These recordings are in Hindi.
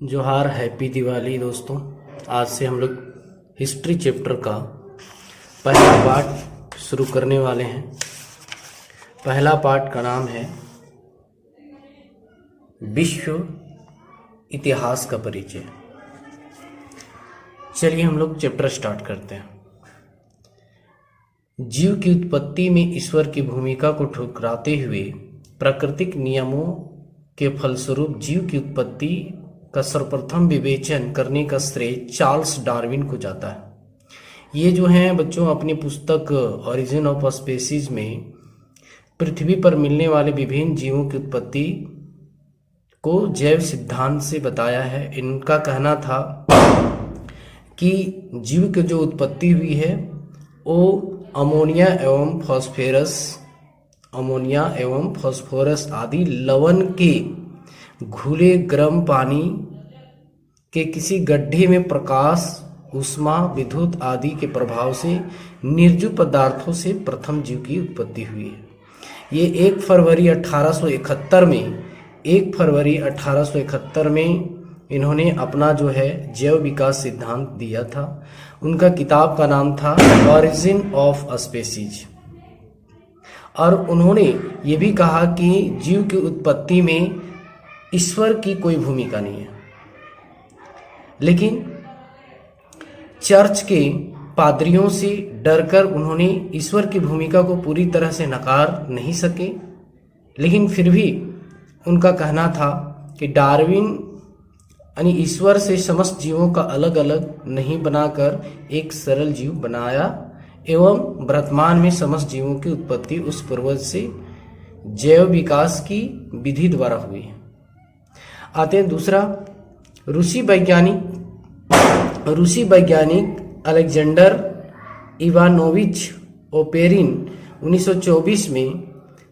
जोहार, हैप्पी दिवाली दोस्तों। आज से हम लोग हिस्ट्री चैप्टर का पहला पार्ट शुरू करने वाले हैं। पहला पार्ट का नाम है विश्व इतिहास का परिचय। चलिए हम लोग चैप्टर स्टार्ट करते हैं। जीव की उत्पत्ति में ईश्वर की भूमिका को ठुकराते हुए प्राकृतिक नियमों के फलस्वरूप जीव की उत्पत्ति का सर्वप्रथम विवेचन करने का श्रेय चार्ल्स डार्विन को जाता है। ये जो हैं बच्चों अपनी पुस्तक ओरिजिन ऑफ स्पीशीज में पृथ्वी पर मिलने वाले विभिन्न जीवों की उत्पत्ति को जैव सिद्धांत से बताया है। इनका कहना था कि जीव की जो उत्पत्ति हुई है वो अमोनिया एवं फास्फोरस आदि लवण के घुले गर्म पानी के किसी गड्ढे में प्रकाश, ऊष्मा, विद्युत आदि के प्रभाव से निर्जीव पदार्थों से प्रथम जीव की उत्पत्ति हुई है। ये 1 फरवरी 1871 में इन्होंने अपना जो है जैव विकास सिद्धांत दिया था। उनका किताब का नाम था ओरिजिन ऑफ स्पीशीज। और उन्होंने ये भी कहा कि जीव की उत्पत्ति में ईश्वर की कोई भूमिका नहीं है, लेकिन चर्च के पादरियों से डरकर उन्होंने ईश्वर की भूमिका को पूरी तरह से नकार नहीं सके। लेकिन फिर भी उनका कहना था कि डार्विन यानी ईश्वर से समस्त जीवों का अलग अलग नहीं बनाकर एक सरल जीव बनाया एवं वर्तमान में समस्त जीवों की उत्पत्ति उस पूर्वज से जैव विकास की विधि द्वारा हुई है। आते हैं दूसरा, रूसी वैज्ञानिक अलेक्जेंडर इवानोविच ओपेरिन 1924 में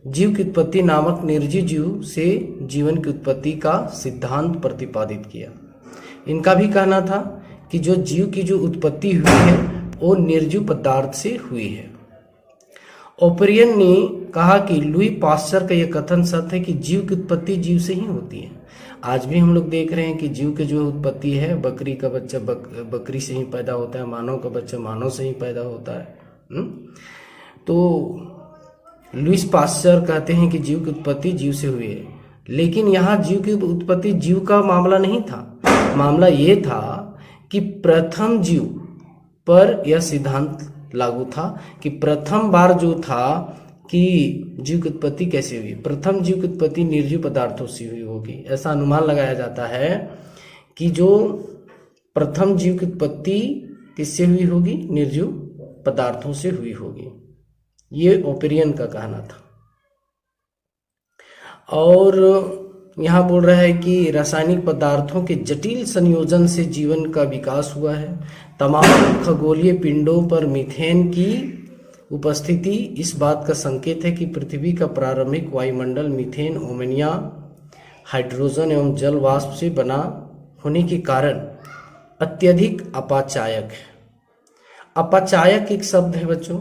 जीव की उत्पत्ति नामक निर्जीव जीव से जीवन की उत्पत्ति का सिद्धांत प्रतिपादित किया। इनका भी कहना था कि जो जीव की जो उत्पत्ति हुई है वो निर्जीव पदार्थ से हुई है। ओपेरिन ने कहा कि लुई पास्चर का यह कथन सत्य है कि जीव की उत्पत्ति जीव से ही होती है। आज भी हम लोग देख रहे हैं कि जीव की जो उत्पत्ति है, बकरी का बच्चा बकरी से ही पैदा होता है, मानव का बच्चा मानव से ही पैदा होता है। तो लुईस पास्चर कहते हैं कि जीव की उत्पत्ति जीव से हुई है। लेकिन यहाँ जीव की उत्पत्ति जीव का मामला नहीं था। मामला ये था कि प्रथम जीव पर यह सिद्धांत लागू था कि प्रथम बार जो था कि जीव की उत्पत्ति कैसे हुई। प्रथम जीव की उत्पत्ति निर्जीव पदार्थों से हुई होगी। ऐसा अनुमान लगाया जाता है कि जो प्रथम जीव की उत्पत्ति किससे हुई होगी, निर्जीव पदार्थों से हुई होगी। ये ओपेरियन का कहना था। और यहाँ बोल रहा है कि रासायनिक पदार्थों के जटिल संयोजन से जीवन का विकास हुआ है। तमाम खगोलीय पिंडों पर मीथेन की उपस्थिति इस बात का संकेत है कि पृथ्वी का प्रारंभिक वायुमंडल मीथेन, अमोनिया, हाइड्रोजन एवं जल वाष्प से बना होने के कारण अत्यधिक अपाचायक है। अपाचायक एक शब्द है बच्चों,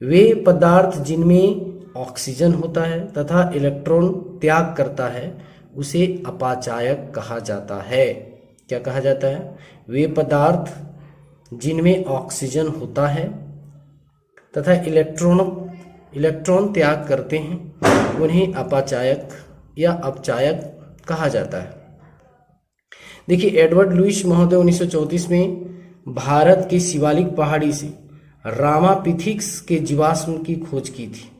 वे पदार्थ जिनमें ऑक्सीजन होता है तथा इलेक्ट्रॉन त्याग करता है उसे अपाचायक कहा जाता है। क्या कहा जाता है? वे पदार्थ जिनमें ऑक्सीजन होता है तथा इलेक्ट्रॉन त्याग करते हैं उन्हें अपाचायक या अपचायक कहा जाता है। देखिए, एडवर्ड लुईस महोदय 1934 में भारत की शिवालिक पहाड़ी से रामापिथिक्स के जीवाश्म की खोज की थी।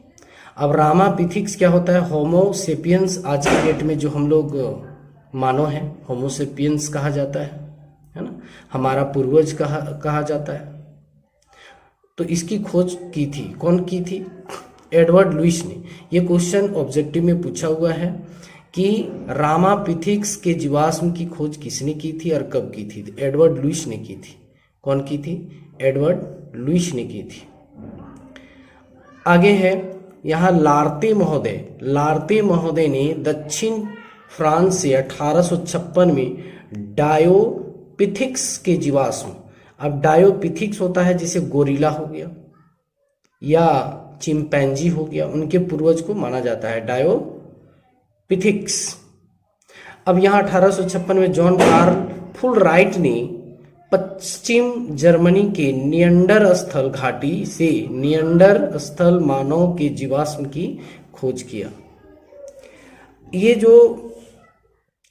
अब रामापिथिक्स क्या होता है? होमो सेपियंस, आज के डेट में जो हम लोग मानव हैं होमो सेपियंस कहा जाता है ना, हमारा पूर्वज कहा जाता है। तो इसकी खोज की थी। कौन की थी? एडवर्ड लुईस ने। ये क्वेश्चन ऑब्जेक्टिव में पूछा हुआ है कि रामापिथिक्स के जीवाश्म की खोज किसने की थी और कब की थी? एडवर्ड लुईस ने की थी। कौन की थी? एडवर्ड लुईस ने की थी। आगे है यहाँ लार्ते महोदय ने दक्षिण फ्रांस से 1856 में डायोपिथिक्स के जीवाश्म, अब डायोपिथिक्स होता है जैसे गोरिल्ला हो गया या चिंपैंजी हो गया, उनके पूर्वज को माना जाता है डायोपिथिक्स। अब यहाँ 1856 में जॉन कार्ल फुलराइट ने पश्चिम जर्मनी के नियंडरस्थल घाटी से नियंडरस्थल मानव के जीवाश्म की खोज किया। ये जो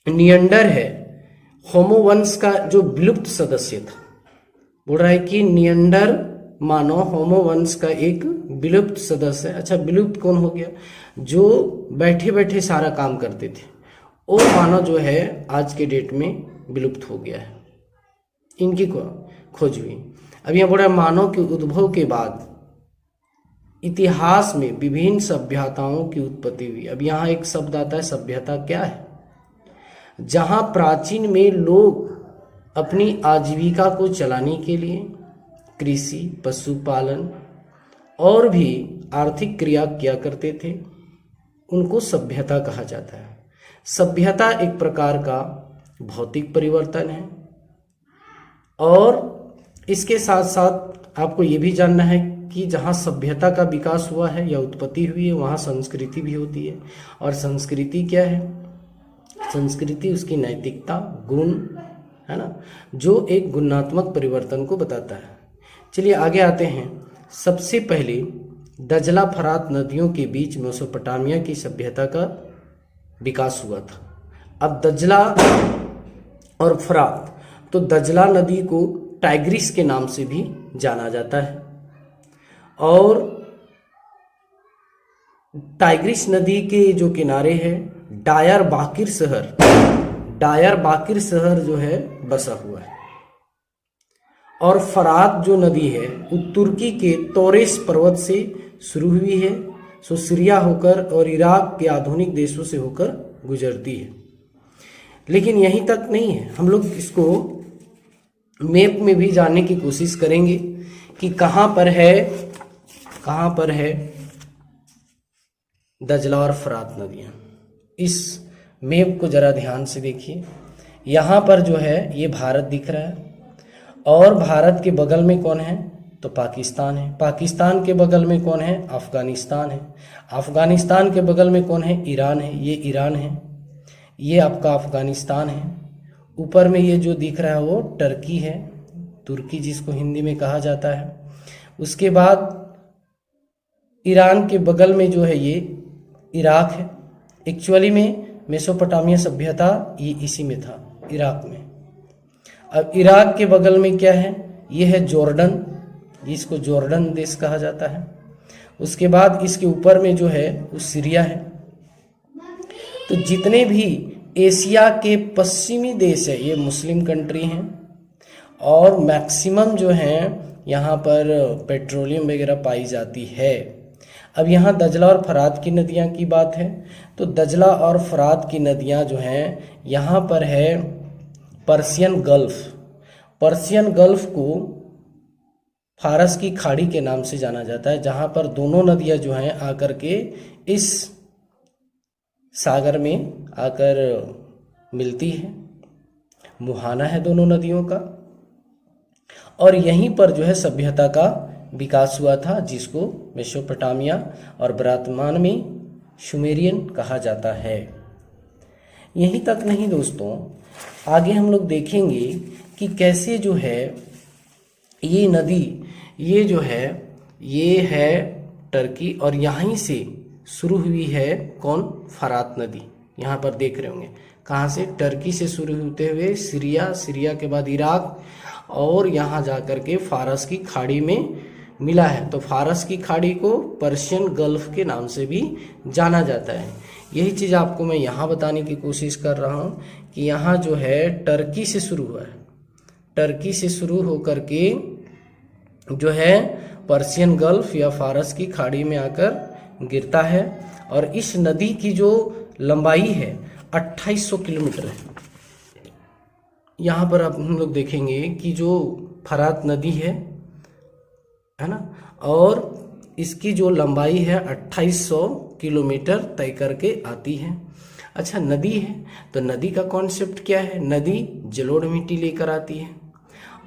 नियंडर है होमो वंश का जो विलुप्त सदस्य था, बोल रहा है कि नियंडर मानव होमो वंश का एक विलुप्त सदस्य है। अच्छा, विलुप्त कौन हो गया? जो बैठे बैठे सारा काम करते थे, वो मानव जो है आज के डेट में विलुप्त हो गया है, इनकी खोज हुई। अब यहाँ बोल रहा है मानव के उद्भव के बाद इतिहास में विभिन्न सभ्यताओं की उत्पत्ति हुई। अब यहाँ एक शब्द आता है, सभ्यता क्या है? जहाँ प्राचीन में लोग अपनी आजीविका को चलाने के लिए कृषि, पशुपालन और भी आर्थिक क्रिया किया करते थे, उनको सभ्यता कहा जाता है। सभ्यता एक प्रकार का भौतिक परिवर्तन है, और इसके साथ साथ आपको ये भी जानना है कि जहाँ सभ्यता का विकास हुआ है या उत्पत्ति हुई है, वहाँ संस्कृति भी होती है। और संस्कृति क्या है? संस्कृति उसकी नैतिकता, गुण है ना, जो एक गुणात्मक परिवर्तन को बताता है। चलिए आगे आते हैं। सबसे पहले दजला फरात नदियों के बीच मेसोपोटामिया की सभ्यता का विकास हुआ था। अब दजला और फरात, तो दजला नदी को टाइग्रिस के नाम से भी जाना जाता है, और टाइग्रिस नदी के जो किनारे है डायर बाकिर शहर जो है बसा हुआ है। और फरात जो नदी है वो तुर्की के तोरेस पर्वत से शुरू हुई है, सो सीरिया होकर और इराक के आधुनिक देशों से होकर गुजरती है। लेकिन यहीं तक नहीं है, हम लोग इसको मैप में भी जानने की कोशिश करेंगे कि कहाँ पर है दजला और फरात नदियाँ। इस मैप को जरा ध्यान से देखिए। यहाँ पर जो है ये भारत दिख रहा है, और भारत के बगल में कौन है? तो पाकिस्तान है। पाकिस्तान के बगल में कौन है? अफगानिस्तान है। अफगानिस्तान के बगल में कौन है? ईरान है। ये ईरान है, ये आपका अफगानिस्तान है। ऊपर में ये जो दिख रहा है वो टर्की है, तुर्की जिसको हिंदी में कहा जाता है। उसके बाद ईरान के बगल में जो है ये इराक है। एक्चुअली में मेसोपोटामिया सभ्यता ये इसी में था, इराक में। अब इराक के बगल में क्या है? ये है जॉर्डन, इसको जॉर्डन देश कहा जाता है। उसके बाद इसके ऊपर में जो है वो सीरिया है। तो जितने भी एशिया के पश्चिमी देश है ये मुस्लिम कंट्री हैं, और मैक्सिमम जो है यहाँ पर पेट्रोलियम वगैरह पाई जाती है। अब यहाँ दजला और फरात की नदियाँ की बात है, तो दजला और फरात की नदियाँ जो हैं यहाँ पर है पर्शियन गल्फ को फारस की खाड़ी के नाम से जाना जाता है, जहाँ पर दोनों नदियाँ जो हैं आकर के इस सागर में आकर मिलती है। मुहाना है दोनों नदियों का, और यहीं पर जो है सभ्यता का विकास हुआ था, जिसको मेसोपोटामिया और वर्तमान में सुमेरियन कहा जाता है। यहीं तक नहीं दोस्तों, आगे हम लोग देखेंगे कि कैसे जो है ये नदी, ये जो है ये है टर्की, और यहीं से शुरू हुई है कौन? फरात नदी। यहाँ पर देख रहे होंगे कहाँ से? टर्की से शुरू होते हुए सीरिया के बाद इराक, और यहाँ जाकर के फारस की खाड़ी में मिला है। तो फारस की खाड़ी को पर्शियन गल्फ के नाम से भी जाना जाता है। यही चीज़ आपको मैं यहाँ बताने की कोशिश कर रहा हूँ कि यहाँ जो है टर्की से शुरू हुआ है, टर्की से शुरू होकर के जो है पर्शियन गल्फ या फारस की खाड़ी में आकर गिरता है। और इस नदी की जो लंबाई है 2800 किलोमीटर है। यहाँ पर आप हम लोग देखेंगे कि जो फरात नदी है ना, और इसकी जो लंबाई है 2800 किलोमीटर तय करके आती है। अच्छा, नदी है तो नदी का कॉन्सेप्ट क्या है? नदी जलोढ़ मिट्टी लेकर आती है,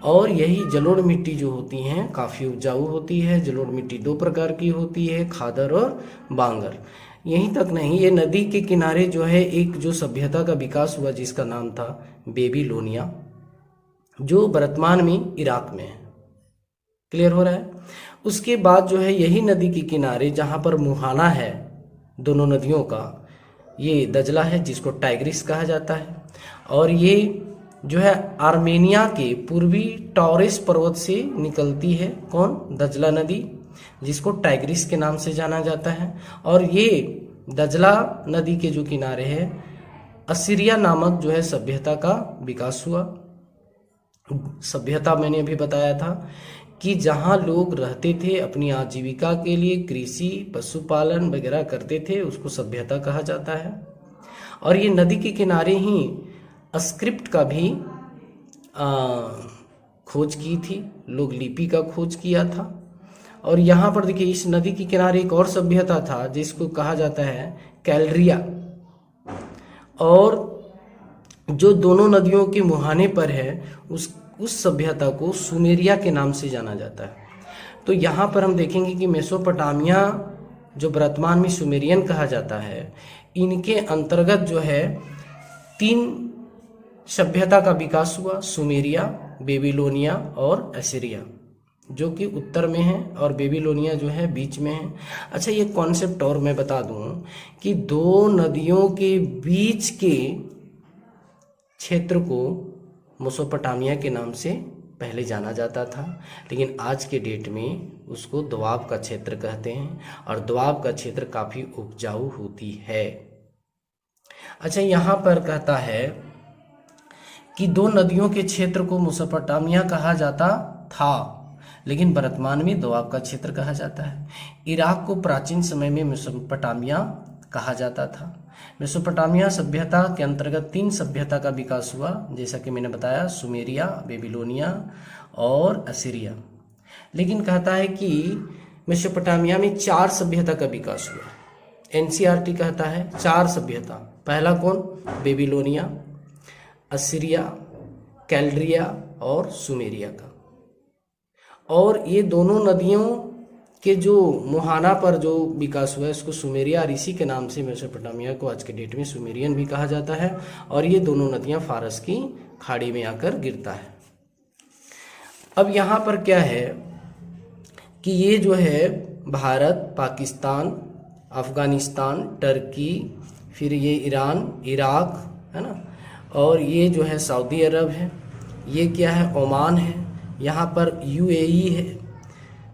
और यही जलोढ़ मिट्टी जो होती हैं काफ़ी उपजाऊ होती है। जलोढ़ मिट्टी दो प्रकार की होती है, खादर और बांगर। यहीं तक नहीं, ये नदी के किनारे जो है एक जो सभ्यता का विकास हुआ जिसका नाम था बेबीलोनिया, जो वर्तमान में इराक में है। क्लियर हो रहा है। उसके बाद जो है यही नदी के किनारे जहाँ पर मुहाना है दोनों नदियों का, ये दजला है जिसको टाइग्रिस कहा जाता है, और ये जो है आर्मेनिया के पूर्वी टॉरेस पर्वत से निकलती है। कौन? दजला नदी, जिसको टाइग्रिस के नाम से जाना जाता है। और ये दजला नदी के जो किनारे है असीरिया नामक जो है सभ्यता का विकास हुआ। सभ्यता मैंने अभी बताया था कि जहाँ लोग रहते थे अपनी आजीविका के लिए कृषि पशुपालन वगैरह करते थे, उसको सभ्यता कहा जाता है। और ये नदी के किनारे ही स्क्रिप्ट का भी खोज की थी, लोग लिपि का खोज किया था। और यहाँ पर देखिए इस नदी के किनारे एक और सभ्यता था जिसको कहा जाता है कैलरिया, और जो दोनों नदियों के मुहाने पर है उस सभ्यता को सुमेरिया के नाम से जाना जाता है। तो यहाँ पर हम देखेंगे कि मेसोपोटामिया जो वर्तमान में सुमेरियन कहा जाता है, इनके अंतर्गत जो है 3 सभ्यता का विकास हुआ, सुमेरिया, बेबीलोनिया और असीरिया, जो कि उत्तर में है और बेबीलोनिया जो है बीच में है। अच्छा, ये कॉन्सेप्ट और मैं बता दूं कि 2 नदियों के बीच के क्षेत्र को मेसोपोटामिया के नाम से पहले जाना जाता था, लेकिन आज के डेट में उसको दोआब का क्षेत्र कहते हैं, और दोआब का क्षेत्र काफ़ी उपजाऊ होती है। अच्छा, यहाँ पर कहता है कि 2 नदियों के क्षेत्र को मेसोपोटामिया कहा जाता था, लेकिन वर्तमान में दोआब का क्षेत्र कहा जाता है। इराक को प्राचीन समय में मेसोपोटामिया कहा जाता था। मेसोपोटामिया सभ्यता के अंतर्गत 3 सभ्यता का विकास हुआ, जैसा कि मैंने बताया, सुमेरिया, बेबीलोनिया और असीरिया। लेकिन कहता है कि मेसोपोटामिया में 4 सभ्यता का विकास हुआ। एनसीईआरटी कहता है 4 सभ्यता। पहला कौन? बेबीलोनिया, असीरिया, कैल्ड्रिया और सुमेरिया का। और ये दोनों नदियों के जो मुहाना पर जो विकास हुआ है इसको सुमेरिया और इसी के नाम से मेसोपोटामिया को आज के डेट में सुमेरियन भी कहा जाता है। और ये दोनों नदियां फारस की खाड़ी में आकर गिरता है। अब यहाँ पर क्या है कि ये जो है भारत, पाकिस्तान, अफगानिस्तान, टर्की, फिर ये ईरान, इराक है ना, और ये जो है सऊदी अरब है, ये क्या है ओमान है, यहाँ पर यूएई है,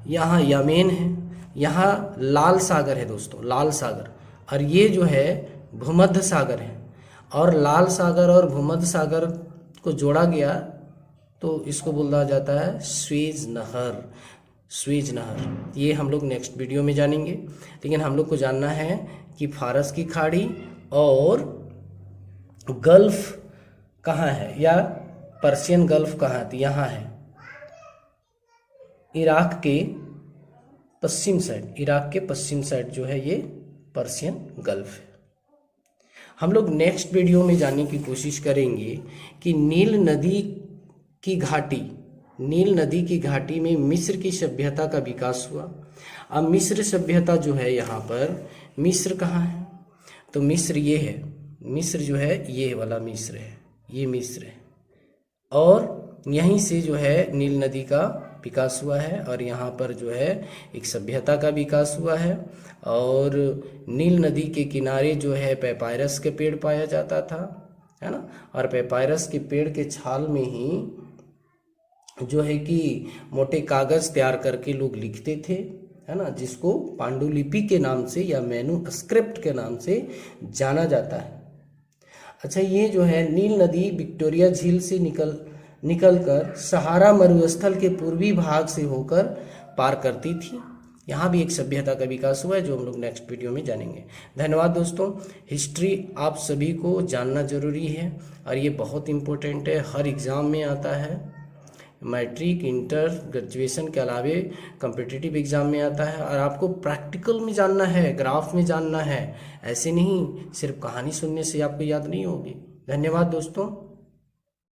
यहाँ यमेन है, यहाँ लाल सागर है दोस्तों, लाल सागर, और ये जो है भूमध्य सागर है। और लाल सागर और भूमध्य सागर को जोड़ा गया तो इसको बोला जाता है स्वेज नहर। स्वेज नहर ये हम लोग नेक्स्ट वीडियो में जानेंगे, लेकिन हम लोग को जानना है कि फारस की खाड़ी और गल्फ कहाँ है, या पर्शियन गल्फ कहाँ है? यहाँ है इराक के पश्चिम साइड, इराक के पश्चिम साइड जो है ये पर्शियन गल्फ है। हम लोग नेक्स्ट वीडियो में जानने की कोशिश करेंगे कि नील नदी की घाटी में मिस्र की सभ्यता का विकास हुआ। अब मिस्र सभ्यता जो है यहाँ पर, मिस्र कहाँ है? तो मिस्र ये है, मिस्र जो है ये वाला मिस्र है, ये मिस्र है, और यहीं से जो है नील नदी का विकास हुआ है, और यहाँ पर जो है एक सभ्यता का विकास हुआ है। और नील नदी के किनारे जो है पेपायरस के पेड़ पाया जाता था, है ना, और पेपायरस के पेड़ के छाल में ही जो है कि मोटे कागज तैयार करके लोग लिखते थे, है ना, जिसको पांडुलिपि के नाम से या मैन्युस्क्रिप्ट के नाम से जाना जाता है। अच्छा, ये जो है नील नदी विक्टोरिया झील से निकलकर सहारा मरुस्थल के पूर्वी भाग से होकर पार करती थी। यहाँ भी एक सभ्यता का विकास हुआ है जो हम लोग नेक्स्ट वीडियो में जानेंगे। धन्यवाद दोस्तों। हिस्ट्री आप सभी को जानना जरूरी है और ये बहुत इम्पोर्टेंट है, हर एग्ज़ाम में आता है, मैट्रिक, इंटर, ग्रेजुएशन के अलावे कम्पिटिटिव एग्ज़ाम में आता है। और आपको प्रैक्टिकल में जानना है, ग्राफ में जानना है, ऐसे नहीं सिर्फ कहानी सुनने से आपको याद नहीं होगी। धन्यवाद दोस्तों।